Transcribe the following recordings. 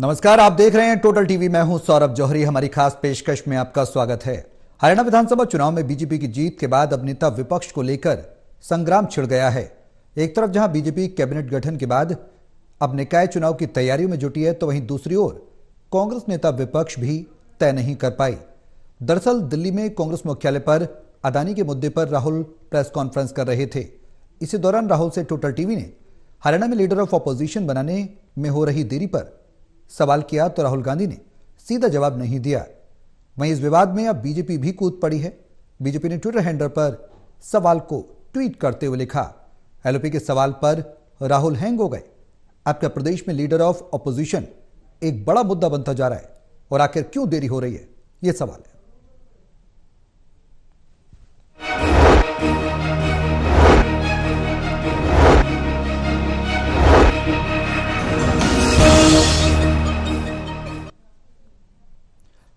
नमस्कार, आप देख रहे हैं टोटल टीवी। मैं हूं सौरभ जौहरी। हमारी खास पेशकश में आपका स्वागत है। हरियाणा विधानसभा चुनाव में बीजेपी की जीत के बाद अब नेता विपक्ष को लेकर संग्राम छिड़ गया है। एक तरफ जहां बीजेपी कैबिनेट गठन के बाद अब निकाय चुनाव की तैयारियों में जुटी है, तो वहीं दूसरी ओर कांग्रेस नेता विपक्ष भी तय नहीं कर पाई। दरअसल दिल्ली में कांग्रेस मुख्यालय पर अदानी के मुद्दे पर राहुल प्रेस कॉन्फ्रेंस कर रहे थे। इसी दौरान राहुल से टोटल टीवी ने हरियाणा में लीडर ऑफ ऑपोजिशन बनाने में हो रही देरी पर सवाल किया, तो राहुल गांधी ने सीधा जवाब नहीं दिया। वहीं इस विवाद में अब बीजेपी भी कूद पड़ी है। बीजेपी ने ट्विटर हैंडल पर सवाल को ट्वीट करते हुए लिखा, एलओपी के सवाल पर राहुल हैंग हो गए। अब क्या प्रदेश में लीडर ऑफ ऑपोजिशन एक बड़ा मुद्दा बनता जा रहा है, और आखिर क्यों देरी हो रही है, यह सवाल है।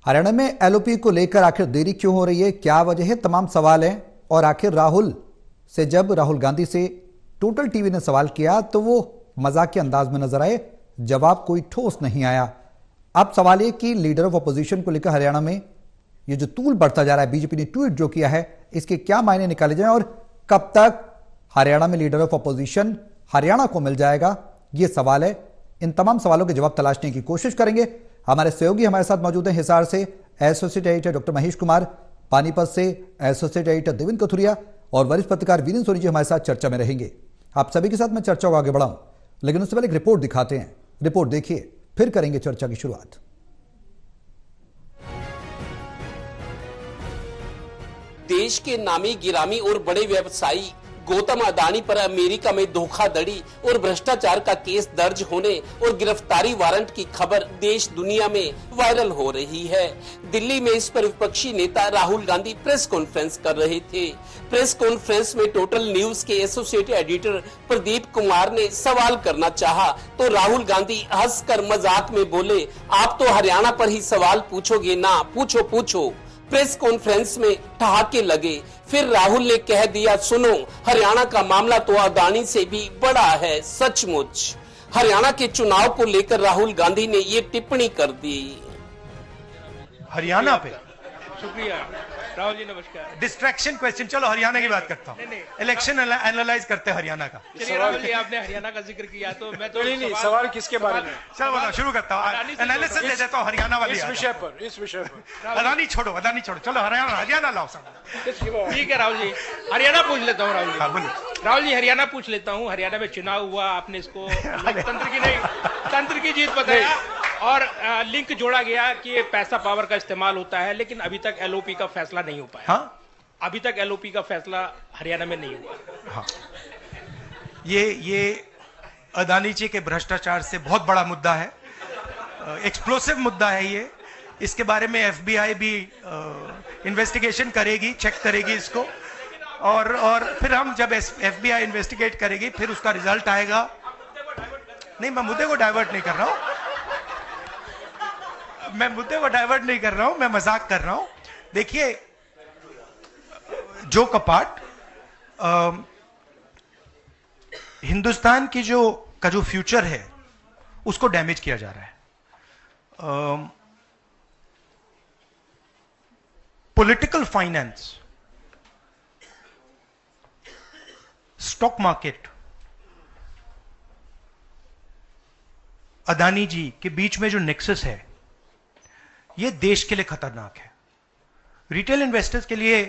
हरियाणा में एलओपी को लेकर आखिर देरी क्यों हो रही है, क्या वजह है, तमाम सवाल हैं। और आखिर जब राहुल गांधी से टोटल टीवी ने सवाल किया तो वो मजाक के अंदाज में नजर आए, जवाब कोई ठोस नहीं आया। अब सवाल ये कि लीडर ऑफ अपोजिशन को लेकर हरियाणा में ये जो तूल बढ़ता जा रहा है, बीजेपी ने ट्वीट जो किया है, इसके क्या मायने निकाले जाएं और कब तक हरियाणा में लीडर ऑफ अपोजिशन हरियाणा को मिल जाएगा, ये सवाल है। इन तमाम सवालों के जवाब तलाशने की कोशिश करेंगे। हमारे सहयोगी हमारे साथ मौजूद हैं। हिसार से associate editor doctor Mahesh Kumar, Panipat से एसोसिएट एडिटर देवेंद्र कथुरिया और वरिष्ठ पत्रकार वीरेंद्र सोनी जी हमारे साथ चर्चा में रहेंगे। आप सभी के साथ मैं चर्चा को आगे बढ़ाऊं, लेकिन उससे पहले एक रिपोर्ट दिखाते हैं। रिपोर्ट देखिए, फिर करेंगे चर्चा की शुरुआत। देश के नामी गिरामी और बड़े व्यवसायी गौतम अडानी पर अमेरिका में धोखाधड़ी और भ्रष्टाचार का केस दर्ज होने और गिरफ्तारी वारंट की खबर देश दुनिया में वायरल हो रही है। दिल्ली में इस पर विपक्षी नेता राहुल गांधी प्रेस कॉन्फ्रेंस कर रहे थे। प्रेस कॉन्फ्रेंस में टोटल न्यूज के एसोसिएट एडिटर प्रदीप कुमार ने सवाल करना चाहा, तो राहुल गांधी हंसकर मजाक में बोले, आप तो हरियाणा पर ही सवाल पूछोगे ना, पूछो पूछो। प्रेस कॉन्फ्रेंस में ठहाके लगे। फिर राहुल ने कह दिया, सुनो, हरियाणा का मामला तो अडानी से भी बड़ा है। सचमुच हरियाणा के चुनाव को लेकर राहुल गांधी ने ये टिप्पणी कर दी। हरियाणा पे शुक्रिया राहुल जी, नमस्कार। डिस्ट्रैक्शन क्वेश्चन, चलो हरियाणा की बात करता हूँ। इलेक्शन एनालाइज करते हैं हरियाणा का। चलिए राहुल जी, आपने हरियाणा का जिक्र किया तो मैं तो नहीं, सवाल किसके बारे में? चलो बताओ, शुरू करता हूँ। एनालिसिस दे देता हूँ हरियाणा वाली। इस विषय पर अडानी छोड़ो, चलो हरियाणा लाओ सब। ठीक है राहुल जी, हरियाणा पूछ लेता हूँ। राहुल जी, हाँ बोलो। राहुल जी, हरियाणा पूछ लेता हूँ। हरियाणा में चुनाव हुआ, आपने इसको तंत्र की जीत बताया और लिंक जोड़ा गया कि पैसा पावर का इस्तेमाल होता है, लेकिन अभी तक एलओपी का फैसला नहीं हो पाया। हाँ? अभी तक एलओपी का फैसला हरियाणा में नहीं हुआ। हाँ। ये अडानी जी के भ्रष्टाचार से बहुत बड़ा मुद्दा है, एक्सप्लोसिव मुद्दा है ये। इसके बारे में एफबीआई भी इन्वेस्टिगेशन करेगी, चेक करेगी इसको, और फिर हम जब एफबीआई इन्वेस्टिगेट करेगी, फिर उसका रिजल्ट आएगा। नहीं, मैं मुद्दे को डाइवर्ट नहीं कर रहा हूं, मैं मजाक कर रहा हूं। देखिए, जो कपाट हिंदुस्तान की जो फ्यूचर है उसको डैमेज किया जा रहा है। Political finance, stock market, Adani ji के बीच में जो नेक्सस है, यह देश के लिए खतरनाक है। रिटेल इन्वेस्टर्स के लिए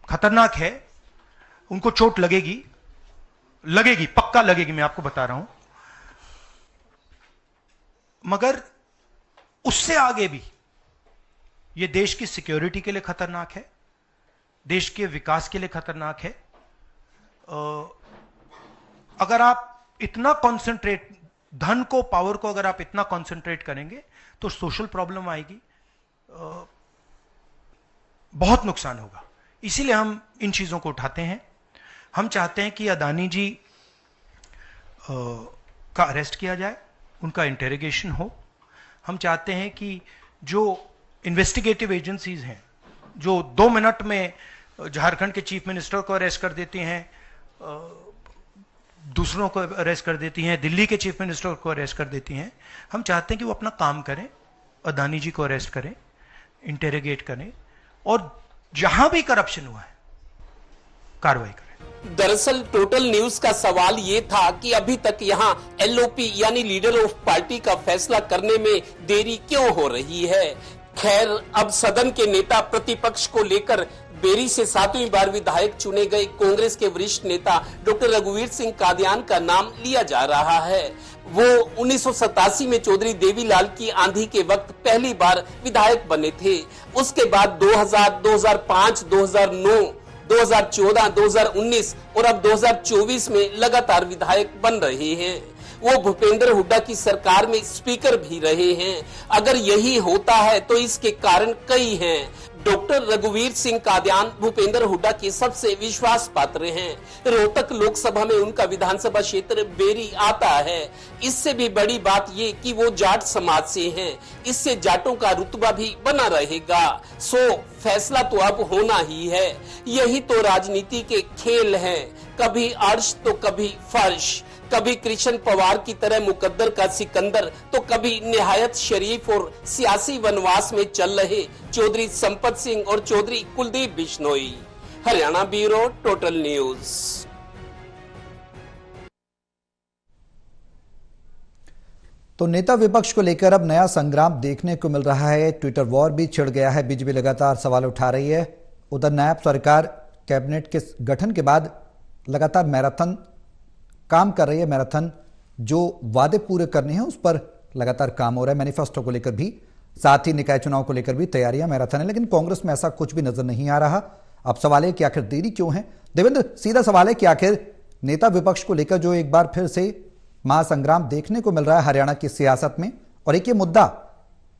खतरनाक है। उनको चोट लगेगी, पक्का लगेगी, मैं आपको बता रहा हूं। मगर उससे आगे भी यह देश की सिक्योरिटी के लिए खतरनाक है, देश के विकास के लिए खतरनाक है। अगर आप इतना कॉन्सेंट्रेट, धन को, पावर को अगर आप इतना कॉन्सेंट्रेट करेंगे तो सोशल प्रॉब्लम आएगी, बहुत नुकसान होगा। इसीलिए हम इन चीजों को उठाते हैं। हम चाहते हैं कि अडानी जी का अरेस्ट किया जाए, उनका इंटेरोगेशन हो। हम चाहते हैं कि जो इन्वेस्टिगेटिव एजेंसीज हैं, जो 2 मिनट में झारखंड के चीफ मिनिस्टर को अरेस्ट कर देती हैं, दूसरों को अरेस्ट कर देती हैं, दिल्ली के चीफ मिनिस्टर को अरेस्ट कर देती हैं। हम चाहते हैं कि वो अपना काम करें, अदानी जी को अरेस्ट करें, इंटेरोगेट करें और जहां भी करप्शन हुआ है कार्रवाई करें। दरअसल टोटल न्यूज का सवाल ये था कि अभी तक यहाँ एलओपी यानी लीडर ऑफ पार्टी का फैसला करने में देरी क्यों हो रही है। खैर, अब सदन के नेता प्रतिपक्ष को लेकर बेरी से 7वीं बार विधायक चुने गए कांग्रेस के वरिष्ठ नेता डॉक्टर रघुवीर सिंह कादियान का नाम लिया जा रहा है। वो 1987 में चौधरी देवीलाल की आंधी के वक्त पहली बार विधायक बने थे। उसके बाद 2000, 2005, 2009, 2014, 2019 और अब 2024 में लगातार विधायक बन रहे हैं। वो भूपेंद्र हुड्डा की सरकार में स्पीकर भी रहे हैं। अगर यही होता है तो इसके कारण कई हैं। डॉक्टर रघुवीर सिंह कादियान भूपेंद्र हुड्डा के सबसे विश्वास पात्र हैं। रोहतक लोकसभा में उनका विधानसभा क्षेत्र बेरी आता है। इससे भी बड़ी बात ये कि वो जाट समाज से हैं। इससे जाटों का रुतबा भी बना रहेगा। सो फैसला तो अब होना ही है। यही तो राजनीति के खेल हैं, कभी अर्श तो कभी फर्श, कभी कृष्ण पवार की तरह मुकद्दर का सिकंदर तो कभी निहायत शरीफ और सियासी वनवास में चल रहे चौधरी संपत सिंह और Chaudhary Kuldeep Bishnoi. Haryana bureau, total news. तो नेता विपक्ष को लेकर अब नया संग्राम देखने को मिल रहा है। ट्विटर वॉर भी छिड़ गया है। बीजेपी लगातार सवाल उठा रही है। उधर नायब सरकार कैबिनेट के गठन के बाद लगातार मैराथन काम कर रही है। मैराथन जो वादे पूरे करने हैं उस पर लगातार काम हो रहा है। मैनिफेस्टो को लेकर भी, साथ ही निकाय चुनाव को लेकर भी तैयारियां मैराथन है। लेकिन कांग्रेस में ऐसा कुछ भी नजर नहीं आ रहा। अब सवाल है कि आखिर देरी क्यों है। देवेंद्र, सीधा सवाल है कि आखिर नेता विपक्ष को लेकर जो एक बार फिर से महासंग्राम देखने को मिल रहा है हरियाणा की सियासत में, और एक ये मुद्दा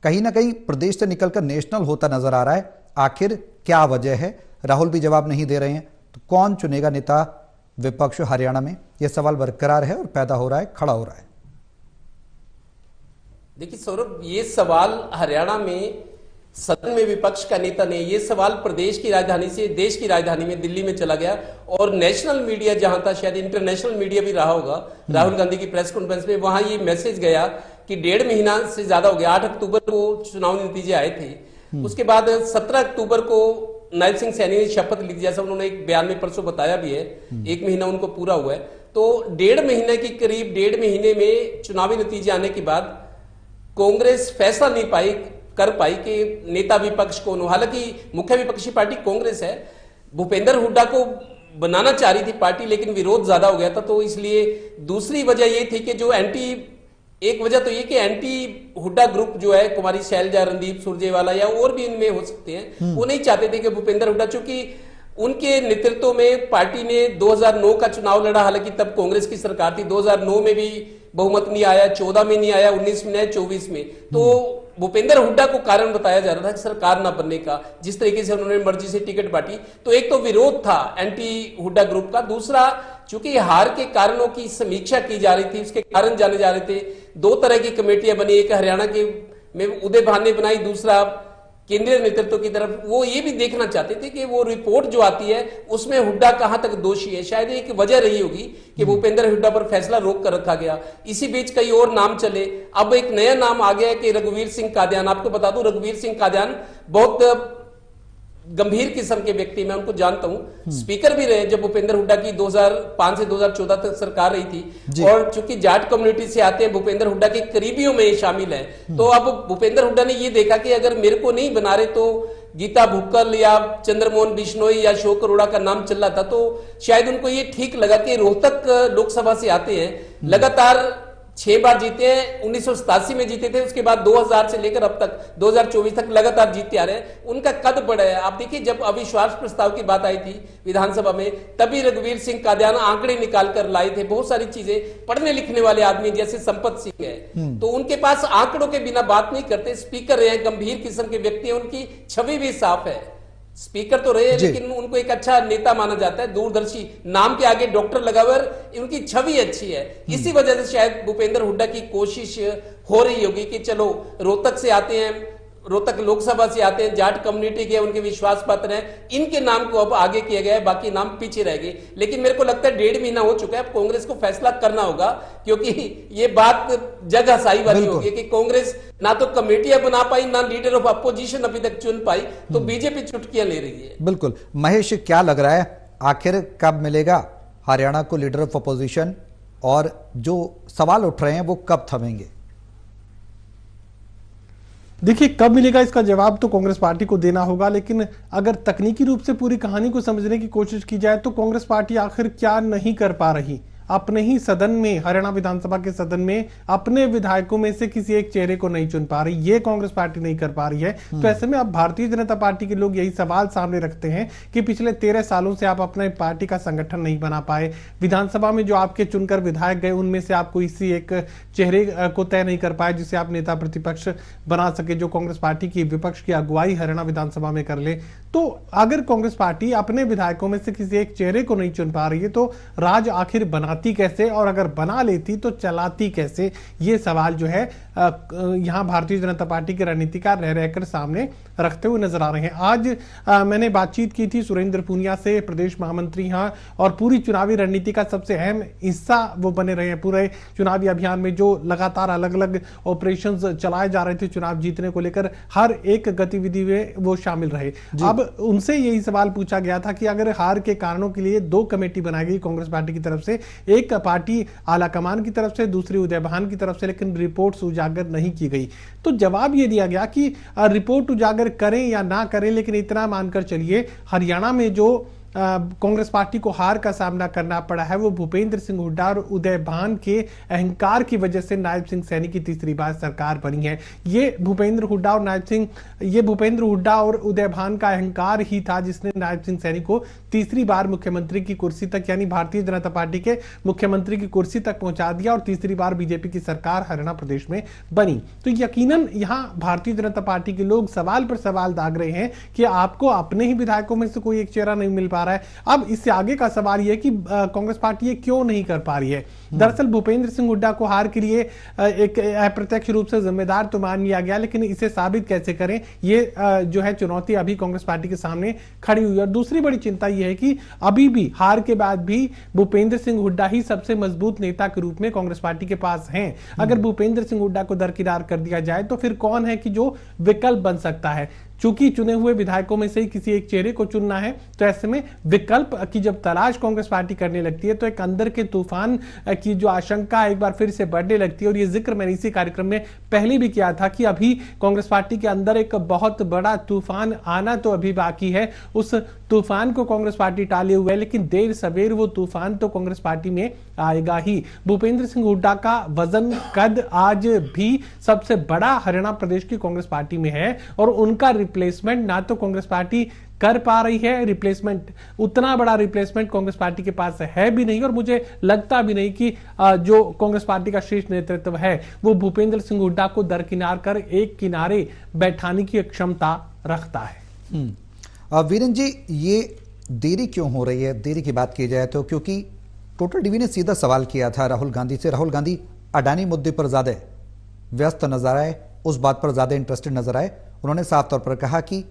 कहीं ना कहीं प्रदेश से निकलकर नेशनल होता नजर आ रहा है, आखिर क्या वजह है? राहुल भी जवाब नहीं दे रहे हैं, तो कौन चुनेगा नेता विपक्ष हरियाणा में? यह सवाल बरकरार है और पैदा हो रहा है, खड़ा हो रहा है। देखिए सौरभ, ये सवाल हरियाणा में सदन में विपक्ष का नेता ने, ये सवाल प्रदेश की राजधानी से देश की राजधानी में दिल्ली में चला गया और नेशनल मीडिया जहां था, शायद इंटरनेशनल मीडिया भी रहा होगा, राहुल गांधी की प्रेस कॉन्फ्रेंस में वहां ये मैसेज गया कि 1.5 महीना से ज्यादा हो गया। 8 अक्टूबर को चुनाव नतीजे आए थे। उसके बाद 17 अक्टूबर को नायब सिंह सैनी ने शपथ ली, जैसा उन्होंने एक बयान में परसों बताया भी है। 1 महीना उनको पूरा हुआ है, तो 1.5 महीने की करीब 1.5 महीने में चुनावी नतीजे आने के बाद कांग्रेस फैसला नहीं कर पाई कि नेता विपक्ष कौन हो। हालांकि मुख्य विपक्षी पार्टी कांग्रेस है, भूपेंद्र हुड्डा को बनाना चाह रही थी पार्टी, लेकिन विरोध ज्यादा हो गया था। तो इसलिए दूसरी वजह ये थी कि जो एक वजह तो ये कि एंटी हुड्डा ग्रुप जो है, कुमारी शैलजा, रणदीप सुरजेवाला या और भी इनमें हो सकते हैं, वो नहीं चाहते थे कि भूपेंद्र हुड्डा, चूंकि उनके नेतृत्व में पार्टी ने 2009 का चुनाव लड़ा। हालांकि तब कांग्रेस की सरकार थी। 2009 में भी बहुमत नहीं आया, 14 में नहीं आया, 19 में नहीं आया, 24 में। तो भूपेंद्र हुड्डा को कारण बताया जा रहा था कि सरकार ना बनने का, जिस तरीके से उन्होंने मर्जी से टिकट बांटी। तो एक तो विरोध था एंटी हुड्डा ग्रुप का, दूसरा चूंकि हार के कारणों की समीक्षा की जा रही थी, उसके कारण जाने जा रहे थे। 2 तरह की कमेटियां बनी, एक हरियाणा के में उदय भान ने बनाई, दूसरा केंद्रीय नेतृत्व की तरफ। वो ये भी देखना चाहते थे कि वो रिपोर्ट जो आती है उसमें हुड्डा कहां तक दोषी है। शायद एक वजह रही होगी कि भूपेंद्र हुड्डा पर फैसला रोक कर रखा गया। इसी बीच कई और नाम चले। अब एक नया नाम आ गया है कि रघुवीर सिंह कादियान। आपको बता दूं, रघुवीर सिंह कादियान बहुत गंभीर किस्म के व्यक्ति, मैं उनको जानता हूं। स्पीकर भी रहे जब भूपेंद्र हुड्डा की 2005 से 2014 तक सरकार रही थी। और चूंकि जाट कम्युनिटी से आते हैं, भूपेंद्र हुड्डा के करीबियों में ये शामिल है। तो अब भूपेंद्र हुड्डा ने ये देखा कि अगर मेरे को नहीं बना रहे तो गीता भुक्कल या चंद्रमोहन बिश्नोई या अशोक अरोड़ा का नाम चल रहा था, तो शायद उनको ये ठीक लगा कि रोहतक लोकसभा से आते हैं, लगातार 6 बार जीते हैं। 1987 में जीते थे, उसके बाद 2000 से लेकर अब तक 2024 तक लगातार जीतते आ रहे हैं। उनका कद बड़ा है। आप देखिए, जब अविश्वास प्रस्ताव की बात आई थी विधानसभा में, तभी रघुवीर सिंह कादियान आंकड़े निकाल कर लाए थे। बहुत सारी चीजें, पढ़ने लिखने वाले आदमी जैसे संपत सिंह है, तो उनके पास आंकड़ों के बिना बात नहीं करते। स्पीकर रहे, गंभीर किस्म के व्यक्ति हैं, उनकी छवि भी साफ है। स्पीकर तो रहे, लेकिन उनको एक अच्छा नेता माना जाता है, दूरदर्शी। नाम के आगे डॉक्टर लगा हुआ, उनकी छवि अच्छी है। इसी वजह से शायद भूपेंद्र हुड्डा की कोशिश हो रही होगी कि चलो रोहतक से आते हैं, रोहतक लोकसभा से आते हैं, जाट कम्युनिटी के उनके विश्वास पात्र हैं, इनके नाम को अब आगे किया गया है, बाकी नाम पीछे रह गए। लेकिन मेरे को लगता है 1.5 महीना हो चुका है, अब कांग्रेस को फैसला करना होगा, क्योंकि ये बात जग हसाई वाली होगी कि कांग्रेस ना तो कमेटियां बना पाई, ना लीडर ऑफ अपोजिशन अभी तक चुन पाई, तो बीजेपी चुटकियां ले रही है। बिल्कुल। महेश, क्या लग रहा है आखिर कब मिलेगा हरियाणा को लीडर ऑफ अपोजिशन, और जो सवाल उठ रहे हैं वो कब थमेंगे? देखिए, कब मिलेगा इसका जवाब तो कांग्रेस पार्टी को देना होगा, लेकिन अगर तकनीकी रूप से पूरी कहानी को समझने की कोशिश की जाए तो कांग्रेस पार्टी आखिर क्या नहीं कर पा रही। अपने ही सदन में, हरियाणा विधानसभा के सदन में अपने विधायकों में से किसी एक चेहरे को नहीं चुन पा रही, ये कांग्रेस पार्टी नहीं कर पा रही है। तो ऐसे में अब भारतीय जनता पार्टी के लोग यही सवाल सामने रखते हैं कि पिछले 13 सालों से आप अपने पार्टी का संगठन नहीं बना पाए, विधानसभा में जो आपके चुनकर विधायक गए उनमें से आप कोई इसी एक चेहरे को तय नहीं कर पाए जिसे आप नेता प्रतिपक्ष बना सके, जो कांग्रेस पार्टी की विपक्ष की अगुवाई हरियाणा विधानसभा में कर ले। तो अगर कांग्रेस पार्टी अपने विधायकों में से किसी एक चेहरे को नहीं चुन पा रही है तो राज आखिर बनाती कैसे, और अगर बना लेती तो चलाती कैसे, ये सवाल जो है यहां भारतीय जनता पार्टी के रणनीतिकार रह रहकर सामने रखते हुए नजर आ रहे हैं। आज मैंने बातचीत की थी सुरेंद्र पूनिया से, प्रदेश महामंत्री हैं, और पूरी चुनावी रणनीति का सबसे अहम हिस्सा वो बने रहे हैं पूरे चुनावी अभियान में, जो लगातार अलग अलग ऑपरेशंस चलाए जा रहे थे चुनाव जीतने को लेकर, हर एक गतिविधि में वो शामिल रहे। अब उनसे यही सवाल पूछा गया था कि अगर हार के कारणों के लिए 2 कमेटी बनाई गई कांग्रेस पार्टी की तरफ से, एक पार्टी आलाकमान की तरफ से, दूसरी उदयभान की तरफ से, लेकिन रिपोर्ट्स उजागर नहीं की गई, तो जवाब ये दिया गया कि रिपोर्ट उजागर करें या ना करें, लेकिन इतना मानकर चलिए हरियाणा में जो कांग्रेस पार्टी को हार का सामना करना पड़ा है वो भूपेंद्र सिंह हुड्डा और उदय भान के अहंकार की वजह से नायब सिंह सैनी की तीसरी बार सरकार बनी है। ये भूपेंद्र हुड्डा और उदय भान का अहंकार ही था जिसने नायब सिंह सैनी को तीसरी बार मुख्यमंत्री की कुर्सी तक, यानी भारतीय जनता पार्टी के मुख्यमंत्री की कुर्सी तक पहुंचा दिया, और तीसरी बार बीजेपी की सरकार हरियाणा प्रदेश में बनी। तो यकीनन यहां भारतीय जनता पार्टी के लोग सवाल पर सवाल दाग रहे हैं कि आपको अपने ही विधायकों में से कोई एक चेहरा नहीं मिल पा रहा है। अब इससे आगे का सवाल यह कि कांग्रेस पार्टी ये क्यों नहीं कर पा रही है। दरअसल भूपेंद्र सिंह हुड्डा को हार के लिए एक अप्रत्यक्ष रूप से जिम्मेदार तो मान लिया गया, लेकिन इसे साबित कैसे करें, ये जो है चुनौती अभी कांग्रेस पार्टी के सामने खड़ी हुई है। और दूसरी बड़ी चिंता यह है कि अभी भी हार के बाद भी भूपेंद्र सिंह हुड्डा ही सबसे मजबूत नेता के रूप में कांग्रेस पार्टी के पास हैं। अगर भूपेंद्र सिंह हुड्डा को दरकिनार कर दिया जाए तो फिर कौन है कि जो विकल्प बन सकता है। चूंकि चुने हुए विधायकों में से ही किसी एक चेहरे को चुनना है, तो ऐसे में विकल्प की जब तलाश कांग्रेस पार्टी करने लगती है तो एक अंदर के तूफान की जो आशंका एक बार फिर से बढ़ने लगती है। और ये जिक्र मैंने इसी कार्यक्रम में पहले भी किया था कि अभी कांग्रेस पार्टी के अंदर एक बहुत बड़ा तूफान आना तो अभी बाकी है। उस तूफान को कांग्रेस पार्टी टाले हुए है, लेकिन देर सवेर वो तूफान तो कांग्रेस पार्टी में आएगा ही। भूपेंद्र सिंह हुड्डा का वजन कद आज भी सबसे बड़ा हरियाणा प्रदेश की कांग्रेस पार्टी में है, और उनका रिप्लेसमेंट ना तो कांग्रेस पार्टी कर पा रही है, रिप्लेसमेंट उतना बड़ा रिप्लेसमेंट कांग्रेस पार्टी के पास है भी नहीं, और मुझे लगता भी नहीं कि जो कांग्रेस पार्टी का शीर्ष नेतृत्व है वो भूपेंद्र सिंह हुड्डा को दरकिनार कर एक किनारे बैठाने की क्षमता रखता है। वीरेंद्र जी, ये देरी क्यों हो रही है? देरी की बात की जाए तो क्योंकि टोटल टीवी ने सीधा सवाल किया था राहुल गांधी से। राहुल गांधी अडानी मुद्दे पर ज्यादा व्यस्त नजर आए, उस बात पर ज्यादा इंटरेस्टेड नजर आए। उन्होंने साफ तौर पर कहा कि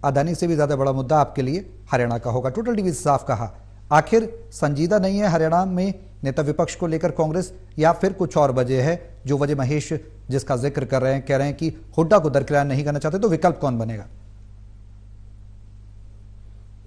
अडानी से भी ज्यादा बड़ा मुद्दा आपके लिए हरियाणा का होगा। टोटल टीवी से साफ कहा। आखिर संजीदा नहीं है हरियाणा में नेता विपक्ष को लेकर कांग्रेस, या फिर कुछ और वजह है जो वजह महेश जिसका जिक्र कर रहे हैं, कह रहे हैं कि हुड्डा को दरकिनार नहीं करना चाहते, तो विकल्प कौन बनेगा?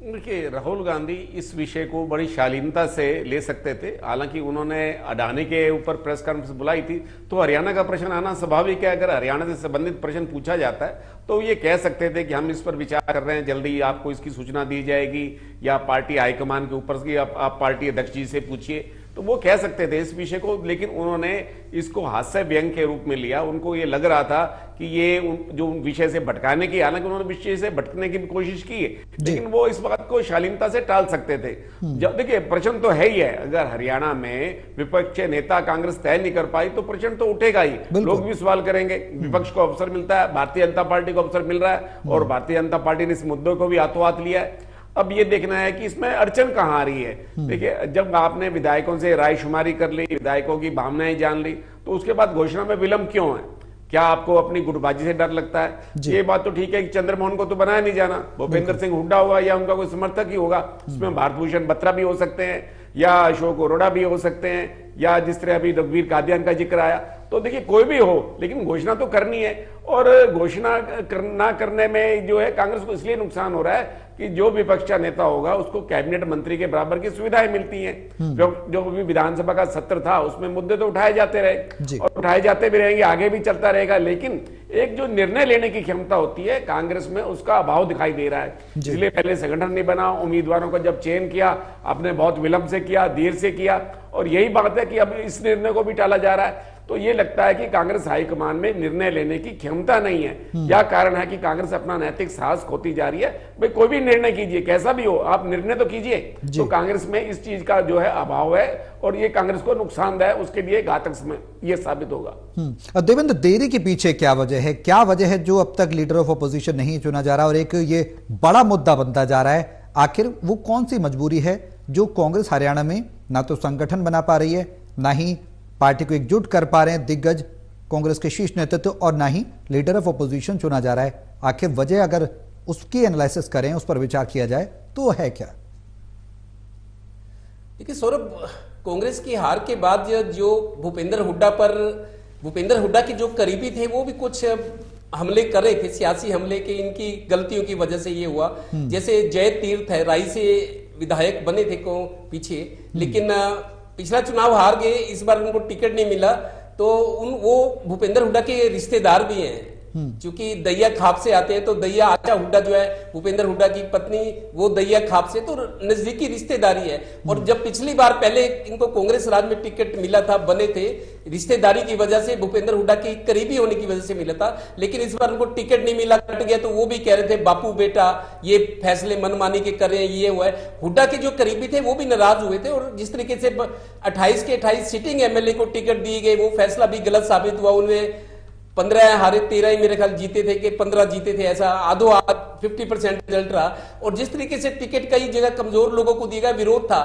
देखिए, राहुल गांधी इस विषय को बड़ी शालीनता से ले सकते थे। हालांकि उन्होंने अडानी के ऊपर प्रेस कॉन्फ्रेंस बुलाई थी, तो हरियाणा का प्रश्न आना स्वाभाविक है। अगर हरियाणा से संबंधित प्रश्न पूछा जाता है तो ये कह सकते थे कि हम इस पर विचार कर रहे हैं, जल्दी आपको इसकी सूचना दी जाएगी, या पार्टी हाईकमान के ऊपर से आप पार्टी अध्यक्ष जी से पूछिए, तो वो कह सकते थे इस विषय को। लेकिन उन्होंने इसको हास्य व्यंग के रूप में लिया। उनको ये लग रहा था कि ये जो विषय से भटकाने की, हालांकि उन्होंने विषय से भटकने की भी कोशिश की है, लेकिन वो इस बात को शालीनता से टाल सकते थे। जब देखिए, प्रश्न तो है ही है, अगर हरियाणा में विपक्ष नेता कांग्रेस तय नहीं कर पाई तो प्रश्न तो उठेगा ही। लोग भी सवाल करेंगे, विपक्ष को अवसर मिलता है, भारतीय जनता पार्टी को अवसर मिल रहा है, और भारतीय जनता पार्टी ने इस मुद्दे को भी हाथों हाथ लिया है। अब ये देखना है कि इसमें अड़चन कहां आ रही है। देखिए, जब आपने विधायकों से रायशुमारी कर ली, विधायकों की भावनाएं जान ली, तो उसके बाद घोषणा में विलंब क्यों है? क्या आपको अपनी गुटबाजी से डर लगता है? ये बात तो ठीक है कि चंद्रमोहन को तो बनाया नहीं जाना, भूपेंद्र सिंह हुड्डा होगा या उनका कोई समर्थक ही होगा, उसमें भारत भूषण बत्रा भी हो सकते हैं या अशोक अरोड़ा भी हो सकते हैं या जिस तरह अभी रघुवीर कादियान का जिक्र आया। तो देखिए कोई भी हो, लेकिन घोषणा तो करनी है, और घोषणा ना करने में जो है कांग्रेस को इसलिए नुकसान हो रहा है कि जो विपक्ष का नेता होगा उसको कैबिनेट मंत्री के बराबर की सुविधाएं मिलती हैं। जो भी विधानसभा का सत्र था उसमें मुद्दे तो उठाए जाते रहे और उठाए जाते भी रहेंगे, आगे भी चलता रहेगा, लेकिन एक जो निर्णय लेने की क्षमता होती है कांग्रेस में उसका अभाव दिखाई दे रहा है। इसलिए पहले संगठन नहीं बना, उम्मीदवारों का जब चयन किया आपने बहुत विलंब से किया, देर से किया, और यही बात है कि अब इस निर्णय को भी टाला जा रहा है। तो ये लगता है कि कांग्रेस हाईकमान में निर्णय लेने की क्षमता नहीं है। क्या कारण है कि कांग्रेस अपना नैतिक साहस खोती जा रही है? भाई कोई भी निर्णय कीजिए, कैसा भी हो, आप निर्णय तो कीजिए। तो कांग्रेस में इस चीज का जो है अभाव है और ये कांग्रेस को नुकसानदायक, उसके लिए घातक समय ये साबित होगा। देवेंद्र, देरी के पीछे क्या वजह है? क्या वजह है जो अब तक लीडर ऑफ अपोजिशन नहीं चुना जा रहा और एक ये बड़ा मुद्दा बनता जा रहा है? आखिर वो कौन सी मजबूरी है जो कांग्रेस हरियाणा में ना तो संगठन बना पा रही है, ना ही पार्टी को एकजुट कर पा रहे हैं दिग्गज कांग्रेस के शीर्ष नेतृत्व, और ना ही लीडर ऑफ अपोजिशन चुना जा रहा है? आखिर वजह अगर उसकी एनालिसिस करें, उस पर विचार किया जाए तो है क्या? देखिए सौरभ, कांग्रेस की हार के बाद जो भूपेंद्र हुड्डा के जो करीबी थे वो भी कुछ हमले कर रहे थे, सियासी हमले के, इनकी गलतियों की वजह से ये हुआ। जैसे जय तीर्थ है, राई से विधायक बने थे को पीछे, लेकिन पिछला चुनाव हार गए, इस बार उनको टिकट नहीं मिला। तो वो भूपेंद्र हुड्डा के रिश्तेदार भी हैं, क्योंकि दैया खाप से आते हैं। तो दैया आचा हुड्डा जो है भूपेंद्र हुड्डा की पत्नी, वो दैया खाप से, तो नजदीकी रिश्तेदारी है। और जब पिछली बार पहले इनको कांग्रेस राज में टिकट मिला था, बने थे, रिश्तेदारी की वजह से, भूपेंद्र हुड्डा की करीबी होने की वजह से मिला था, लेकिन इस बार उनको टिकट नहीं मिला, कट गया। तो वो भी कह रहे थे बापू बेटा ये फैसले मनमानी के कर रहे हैं, ये हुआ है। हुड्डा के जो करीबी थे वो भी नाराज हुए थे, और जिस तरीके से 28 के 28 सिटिंग एमएलए को टिकट दी गई, वो फैसला भी गलत साबित हुआ। उनमें 15 हारे, 13 ही मेरे ख्याल जीते थे कि 15 जीते थे, ऐसा आधो 50% रिजल्ट रहा। और जिस तरीके से टिकट कई जगह कमजोर लोगों को दिया गया, विरोध था।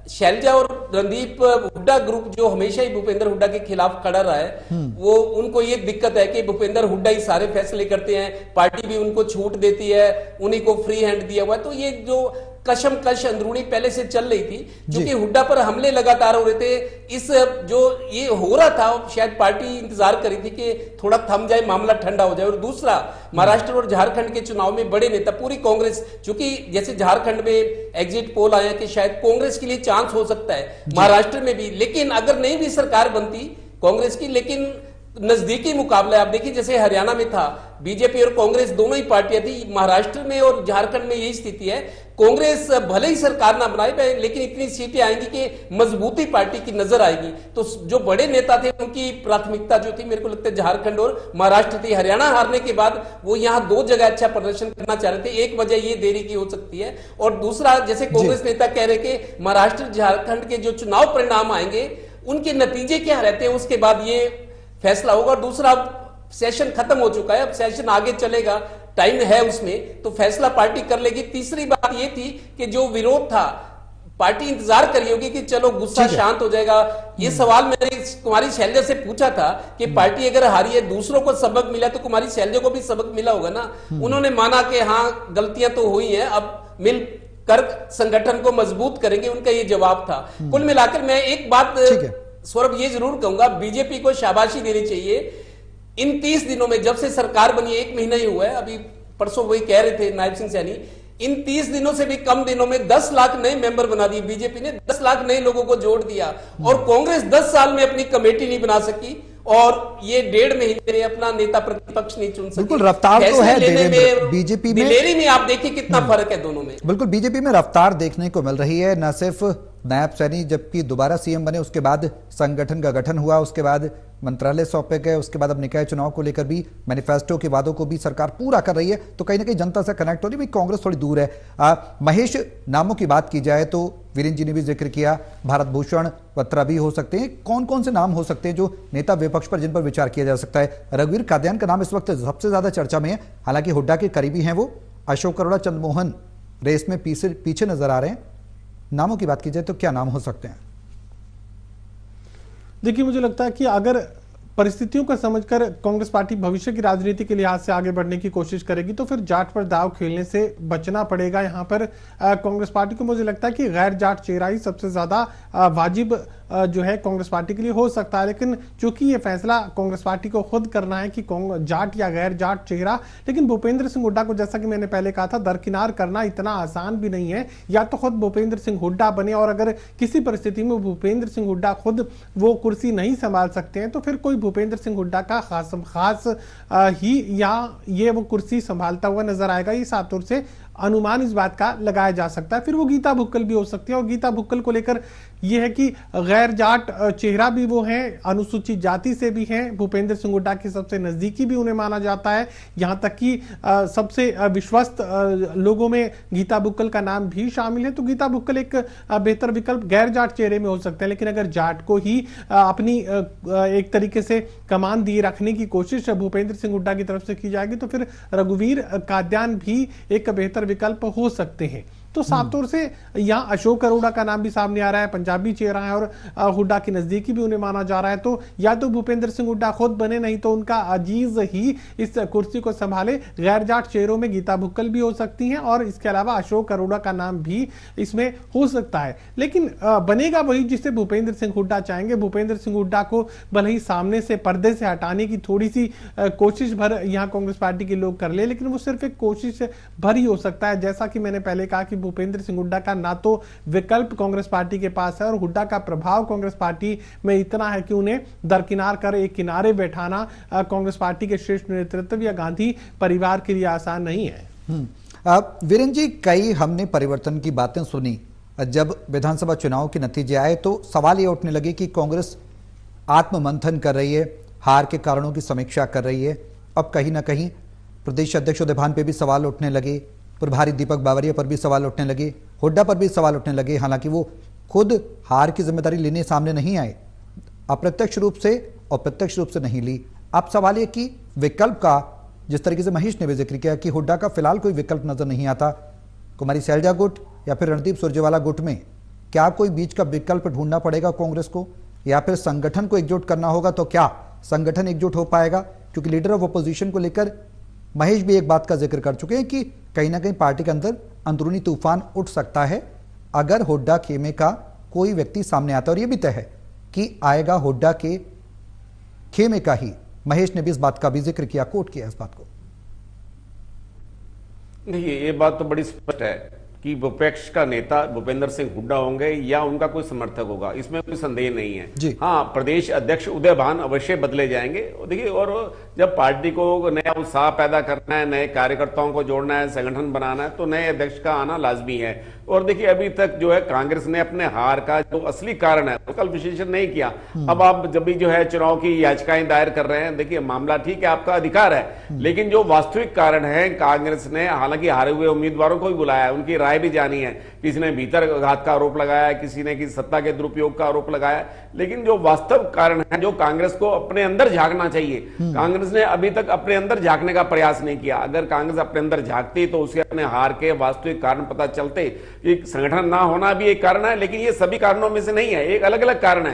शैलजा और रणदीप हुड्डा ग्रुप जो हमेशा ही भूपेंद्र हुड्डा के खिलाफ खड़ा रहा है, वो उनको ये दिक्कत है कि भूपेंद्र हुड्डा ही सारे फैसले करते हैं, पार्टी भी उनको छूट देती है, उन्हीं को फ्री हैंड दिया हुआ है। तो ये जो कशमकश अंदरूनी पहले से चल रही थी, क्योंकि हुड्डा पर हमले लगातार हो रहे थे। इस जो ये हो रहा था, शायद पार्टी इंतजार कर रही थी कि थोड़ा थम जाए, मामला ठंडा हो जाए। और दूसरा, महाराष्ट्र और झारखंड के चुनाव में बड़े नेता, पूरी कांग्रेस, क्योंकि जैसे झारखंड में एग्जिट पोल आया कि शायद कांग्रेस के लिए चांस हो सकता है, महाराष्ट्र में भी, लेकिन अगर नहीं भी सरकार बनती कांग्रेस की, लेकिन नजदीकी मुकाबला आप देखिए, जैसे हरियाणा में था, बीजेपी और कांग्रेस दोनों ही पार्टियां थी। महाराष्ट्र में और झारखंड में यही स्थिति है। कांग्रेस भले ही सरकार ना बनाए, लेकिन इतनी सीटें आएंगी कि मजबूती पार्टी की नजर आएगी। तो जो बड़े नेता थे उनकी प्राथमिकता जो थी, मेरे को लगता है झारखंड और महाराष्ट्र थी। हरियाणा हारने के बाद वो यहाँ 2 जगह अच्छा प्रदर्शन करना चाह रहे थे। एक वजह ये देरी की हो सकती है, और दूसरा, जैसे कांग्रेस नेता कह रहे कि महाराष्ट्र झारखंड के जो चुनाव परिणाम आएंगे उनके नतीजे क्या रहते हैं, उसके बाद ये फैसला होगा। दूसरा, सेशन खत्म हो चुका है, अब सेशन आगे चलेगा, टाइम है उसमें, तो फैसला पार्टी कर लेगी। तीसरी बात ये थी कि जो विरोध था, पार्टी इंतजार करी होगी कि चलो गुस्सा शांत हो जाएगा। ये सवाल मैंने कुमारी शैलजा से पूछा था कि पार्टी अगर हारी है, दूसरों को सबक मिला, तो कुमारी शैलजा को भी सबक मिला होगा ना। उन्होंने माना कि हाँ गलतियां तो हुई हैं, अब मिल कर संगठन को मजबूत करेंगे, उनका ये जवाब था। कुल मिलाकर मैं एक बात सौरभ ये जरूर कहूंगा, बीजेपी को शाबाशी देनी चाहिए। इन 30 दिनों में, जब से सरकार बनी, 1 महीना ही हुआ है, अभी परसों वही कह रहे थे नायब सिंह सैनी, इन 30 दिनों से भी कम दिनों में 10 लाख नए मेंबर बना दिए बीजेपी ने, 10 लाख नए लोगों को जोड़ दिया। और कांग्रेस 10 साल में अपनी कमेटी नहीं बना सकी, और ये 1.5 महीने में अपना नेता प्रतिपक्ष नहीं चुन सकी। बिल्कुल रफ्तार तो है देवेंद्र, बीजेपी में, दिलेरी में आप देखिए कितना फर्क है दोनों में। बिल्कुल बीजेपी में रफ्तार देखने को मिल रही है। न सिर्फ नायब सैनी जबकि दोबारा सीएम बने, उसके बाद संगठन का गठन हुआ, उसके बाद मंत्रालय सौंपे गए, उसके बाद अब निकाय चुनाव को लेकर भी मैनिफेस्टो के वादों को भी सरकार पूरा कर रही है। तो कहीं ना कहीं जनता से कनेक्ट हो रही है। कांग्रेस थोड़ी दूर है। महेश, नामों की बात की जाए तो वीरेंद्र जी ने भी जिक्र किया, भारत भूषण बत्रा भी हो सकते हैं। कौन कौन से नाम हो सकते हैं जो नेता विपक्ष पर, जिन पर विचार किया जा सकता है? रघुवीर कादियान का नाम इस वक्त सबसे ज्यादा चर्चा में है, हालांकि हुड्डा के करीबी हैं वो। अशोक अरोड़ा, चंद्रमोहन रेस में पीछे नजर आ रहे हैं। नामों की बात की जाए तो क्या नाम हो सकते हैं? देखिए, मुझे लगता है कि अगर परिस्थितियों को समझकर कांग्रेस पार्टी भविष्य की राजनीति के लिहाज से आगे बढ़ने की कोशिश करेगी तो फिर जाट पर दाव खेलने से बचना पड़ेगा। यहाँ पर कांग्रेस पार्टी को मुझे लगता है कि गैर जाट चेहरा ही सबसे ज्यादा वाजिब जो है कांग्रेस पार्टी के लिए हो सकता है, लेकिन चूंकि ये फैसला कांग्रेस पार्टी को खुद करना है कि जाट या गैर जाट चेहरा, लेकिन भूपेंद्र सिंह हुड्डा को जैसा कि मैंने पहले कहा था दरकिनार करना इतना आसान भी नहीं है। या तो खुद भूपेंद्र सिंह हुड्डा बने और अगर किसी परिस्थिति में भूपेंद्र सिंह हुड्डा खुद वो कुर्सी नहीं संभाल सकते हैं तो फिर कोई भूपेंद्र सिंह हुड्डा का खास ही या ये वो कुर्सी संभालता हुआ नजर आएगा। ये साफ तौर से अनुमान इस बात का लगाया जा सकता है। फिर वो गीता भुक्कल भी हो सकती है और गीता भुक्कल को लेकर यह है कि गैर जाट चेहरा भी वो है, अनुसूचित जाति से भी है, भूपेंद्र सिंह हुड्डा के सबसे नजदीकी भी उन्हें माना जाता है। यहां तक कि सबसे विश्वस्त लोगों में गीता भुक्कल का नाम भी शामिल है। तो गीता भुक्कल एक बेहतर विकल्प गैर जाट चेहरे में हो सकते हैं, लेकिन अगर जाट को ही अपनी एक तरीके से कमान दिए रखने की कोशिश भूपेंद्र सिंह हुड्डा की तरफ से की जाएगी तो फिर रघुवीर काद्यान भी एक बेहतर विकल्प हो सकते हैं। तो साफ तौर से यहाँ अशोक अरोड़ा का नाम भी सामने आ रहा है, पंजाबी चेहरा है और हुड्डा की नजदीकी भी उन्हें माना जा रहा है। तो या तो भूपेंद्र सिंह हुड्डा खुद बने, नहीं तो उनका अजीज ही इस कुर्सी को संभाले। गैर जाट चेहरों में गीता भुक्कल भी हो सकती हैं और इसके अलावा अशोक अरोड़ा का नाम भी इसमें हो सकता है, लेकिन बनेगा वही जिसे भूपेंद्र सिंह हुड्डा चाहेंगे। भूपेंद्र सिंह हुड्डा को भले ही सामने से पर्दे से हटाने की थोड़ी सी कोशिश भर यहाँ कांग्रेस पार्टी के लोग कर ले, लेकिन वो सिर्फ एक कोशिश भर ही हो सकता है। जैसा कि मैंने पहले कहा कि भूपेंद्र सिंह हुड्डा का ना तो विकल्प कांग्रेस पार्टी के पास है और हुड्डा का प्रभाव कांग्रेस पार्टी में इतना है कि उन्हें दरकिनार कर एक किनारे बैठाना कांग्रेस पार्टी के शीर्ष नेतृत्व या गांधी परिवार के लिए आसान नहीं है। वीरेंद्र जी, कई हमने परिवर्तन की बातें सुनी। जब विधानसभा चुनाव के नतीजे आए तो सवाल ये उठने लगे कि कांग्रेस आत्ममंथन कर रही है, हार के कारणों की समीक्षा कर रही है। अब कहीं ना कहीं प्रदेश अध्यक्ष उदयभान पे भी सवाल उठने लगे, प्रभारी दीपक बावरिया पर भी सवाल उठने लगे, हुड्डा पर भी सवाल उठने लगे। हालांकि वो खुद हार की जिम्मेदारी लेने सामने नहीं आए, अप्रत्यक्ष रूप से और प्रत्यक्ष रूप से नहीं ली। अब सवाल ये कि विकल्प का, जिस तरीके से महेश ने भी जिक्र किया कि हुड्डा का फिलहाल कोई विकल्प नजर नहीं आता, कुमारी सैलजा गुट या फिर रणदीप सुरजेवाला गुट में क्या कोई बीच का विकल्प ढूंढना पड़ेगा कांग्रेस को, या फिर संगठन को एकजुट करना होगा? तो क्या संगठन एकजुट हो पाएगा? क्योंकि लीडर ऑफ अपोजिशन को लेकर महेश भी एक बात का जिक्र कर चुके हैं कि कहीं ना कहीं पार्टी के अंदर अंदरूनी तूफान उठ सकता है अगर हुड्डा खेमे का कोई व्यक्ति सामने आता है, और यह भी तय है कि आएगा हुड्डा के खेमे का ही। महेश ने भी इस बात का भी जिक्र किया, कोट किया इस बात को। देखिए, ये बात तो बड़ी स्पष्ट है कि विपक्ष का नेता भूपेंद्र सिंह हुड्डा होंगे या उनका कोई समर्थक होगा, इसमें कोई संदेह नहीं है। हाँ, प्रदेश अध्यक्ष उदयभान अवश्य बदले जाएंगे। देखिए, और जब पार्टी को नया उत्साह पैदा करना है, नए कार्यकर्ताओं को जोड़ना है, संगठन बनाना है, तो नए अध्यक्ष का आना लाजमी है। और देखिए, अभी तक जो है कांग्रेस ने अपने हार का जो असली कारण है उसका विश्लेषण नहीं किया। अब आप जब भी जो है चुनाव की याचिकाएं दायर कर रहे हैं, देखिए मामला ठीक है, आपका अधिकार है, लेकिन जो वास्तविक कारण है, कांग्रेस ने हालांकि हारे हुए उम्मीदवारों को भी बुलाया है, उनकी राय भी जानी है। किसी ने भीतर घात का आरोप लगाया, किसी ने कि सत्ता के दुरुपयोग का आरोप लगाया, लेकिन जो वास्तव कारण है, जो कांग्रेस को अपने अंदर झांकना चाहिए, कांग्रेस ने अभी तक अपने अंदर झांकने का प्रयास नहीं किया। अगर कांग्रेस अपने अंदर झांकती तो उसे अपने हार के वास्तविक कारण पता चलते। एक संगठन ना होना भी एक कारण है, लेकिन ये सभी कारणों में से नहीं है, एक अलग अलग कारण है।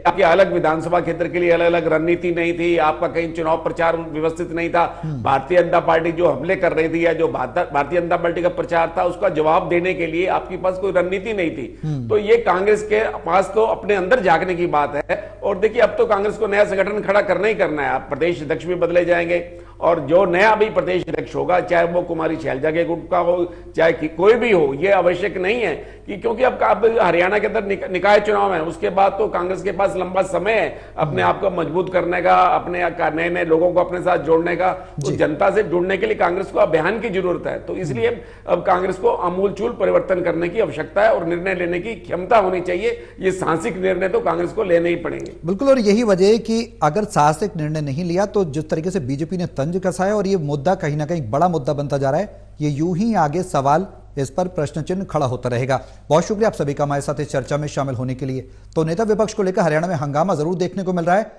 आपकी अलग विधानसभा क्षेत्र के लिए अलग अलग रणनीति नहीं थी, आपका कहीं चुनाव प्रचार व्यवस्थित नहीं था, भारतीय जनता पार्टी जो हमले कर रही थी या जो भारतीय जनता पार्टी का प्रचार था उसका जवाब देने के लिए आपके पास कोई रणनीति नहीं थी। तो ये कांग्रेस के पास तो अपने अंदर झांकने की बात है। और देखिए, अब तो कांग्रेस को नया संगठन खड़ा करना ही करना है। आप प्रदेश अध्यक्ष भी बदले जाएंगे और जो नया भी प्रदेश अध्यक्ष होगा, चाहे वो कुमारी सैलजा के गुट का हो, चाहे कोई भी हो, ये आवश्यक नहीं है कि क्योंकि अब हरियाणा के अंदर निकाय चुनाव है, उसके बाद तो कांग्रेस के पास लंबा समय है अपने आप को मजबूत करने का, अपने नए नए लोगों को अपने साथ जोड़ने का। तो जनता से जुड़ने के लिए कांग्रेस को अभियान की जरूरत है। तो इसलिए अब कांग्रेस को आमूलचूल परिवर्तन करने की आवश्यकता है और निर्णय लेने की क्षमता होनी चाहिए। ये साहसिक निर्णय तो कांग्रेस को लेने ही पड़ेंगे। बिल्कुल, और यही वजह है कि अगर साहसिक निर्णय नहीं लिया तो जिस तरीके से बीजेपी ने तंज कसा है और ये मुद्दा कहीं ना कहीं बड़ा मुद्दा बनता जा रहा है, ये यूं ही आगे सवाल, इस पर प्रश्न चिन्ह खड़ा होता रहेगा। बहुत शुक्रिया आप सभी का हमारे साथ इस चर्चा में शामिल होने के लिए। तो नेता विपक्ष को लेकर हरियाणा में हंगामा जरूर देखने को मिल रहा है।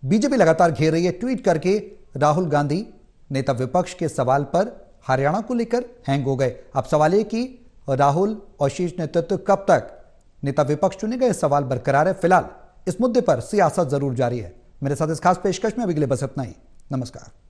बीजेपी लगातार घेर रही है, ट्वीट करके राहुल गांधी नेता विपक्ष के सवाल पर हरियाणा को लेकर हैंग हो गए। अब सवाल ये कि राहुल और शीर्ष नेतृत्व कब तक नेता विपक्ष चुनेगा, यह सवाल बरकरार है। फिलहाल इस मुद्दे पर सियासत जरूर जारी है। मेरे साथ इस खास पेशकश में अभी के लिए बस इतना ही। नमस्कार।